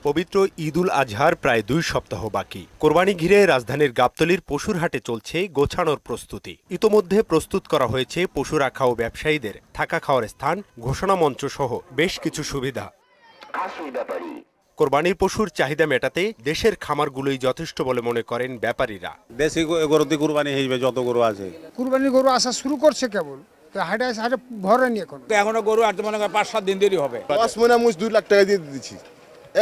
পবিত্র ঈদুল আজহার প্রায় 2 সপ্তাহ বাকি। কোরবানি ঘিরে রাজধানীর গাবতলীর পশুর হাটে চলছে গোছানোর প্রস্তুতি। ইতোমধ্যে প্রস্তুত করা হয়েছে পশু রাখা ও ব্যবসায়ীদের থাকা খাওয়ার স্থান, ঘোষণা মঞ্চ সহ বেশ কিছু সুবিধা। কোরবানির পশুর চাহিদা মেটাতে দেশের খামারগুলোই যথেষ্ট বলে মনে করেন ব্যাপারীরা। দেশি গরুতে কুরবানি হইবে, যত গরু আছে কুরবানির গরু আসা শুরু করছে কেবল, তো হাটে ভরেনি এখনো গরু আর মনে করেন 5-7 দিন দেরি হবে। 5 মনে 2 লাখ টাকা দিয়ে দিচ্ছি,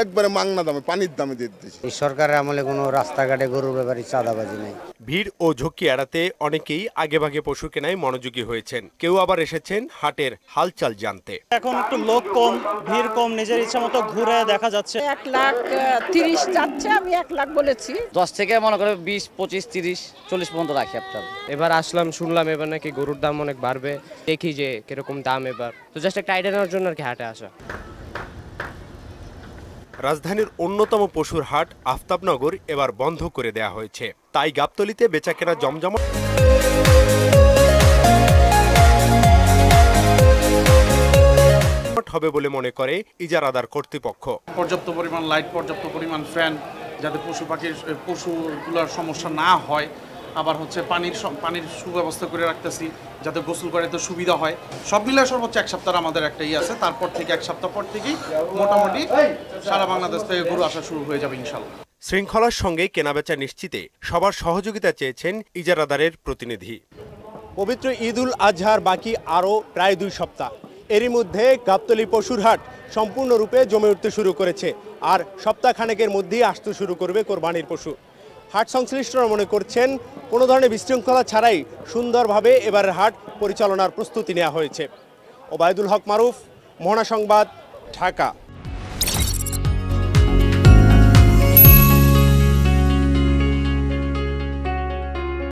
একবারে মাংনা দামে, পানির দামে দিয়ে দিচ্ছি। সরকারের আমলে কোনো রাস্তাঘাটে গরুর ব্যাপারে চাঁদাবাজি নেই। ভিড় ও ঝুঁকি এড়াতে অনেকেই আগেভাগে পশু কেনায় মনোযোগী হয়েছেন, কেউ আবার এসেছেন হাটের হালচাল জানতে। এখন একটু লোক কম, ভিড় কম, নিজের ইচ্ছা মতো ঘুরে দেখা যাচ্ছে। 1,30,000 যাচ্ছে, আমি 1 লাখ বলেছি। 10 থেকে মনে করে 20, 25, 30, 40 পর্যন্ত রাখি আপনার। এবার আসলাম, শুনলাম এবার নাকি গরুর দাম অনেক বাড়বে, দেখি যে কিরকম দাম এবার, তো জাস্ট একটা আইডিয়া নেওয়ার জন্য আর কি হাটে আসা। রাজধানীর অন্যতম পশুর হাট আফতাবনগর এবার বন্ধ করে দেয়া হয়েছে, তাই গাবতলীতে বেচাকেনা জমজমাট হবে বলে মনে করে ইজারাদার কর্তৃপক্ষ। পর্যাপ্ত পরিমাণ লাইট, পর্যাপ্ত পরিমাণ ফ্যান, যাতে পশুগুলোর সমস্যা না হয়। আবার হচ্ছে পানির সুব্যবস্থা করে রাখতেছি, যাতে গোসল করে তো সুবিধা হয়। সব মিলিয়ে সর্বোচ্চ 1 সপ্তাহ আমাদের একটা আছে, তারপর থেকে 1 সপ্তাহ পর থেকেই মোটামুটি সারা বাংলাদেশ থেকে গরু আসা শুরু হয়ে যাবে ইনশাল্লাহ। শৃঙ্খলার সঙ্গে কেনাবেচা নিশ্চিতে সবার সহযোগিতা চেয়েছেন ইজারাদারের প্রতিনিধি। পবিত্র ঈদুল আজহার বাকি আরও প্রায় 2 সপ্তাহ। এরই মধ্যে গাবতলী পশুর হাট সম্পূর্ণরূপে জমে উঠতে শুরু করেছে, আর সপ্তাহখানেকের মধ্যেই আসতে শুরু করবে কোরবানির পশু। হাট সংশ্লিষ্টরা মনে করছেন কোনো ধরনের বিশৃঙ্খলা ছাড়াই সুন্দরভাবে এবারের হাট পরিচালনার প্রস্তুতি নেওয়া হয়েছে। ওবায়দুল হক মারুফ, মোহনা সংবাদ, ঢাকা।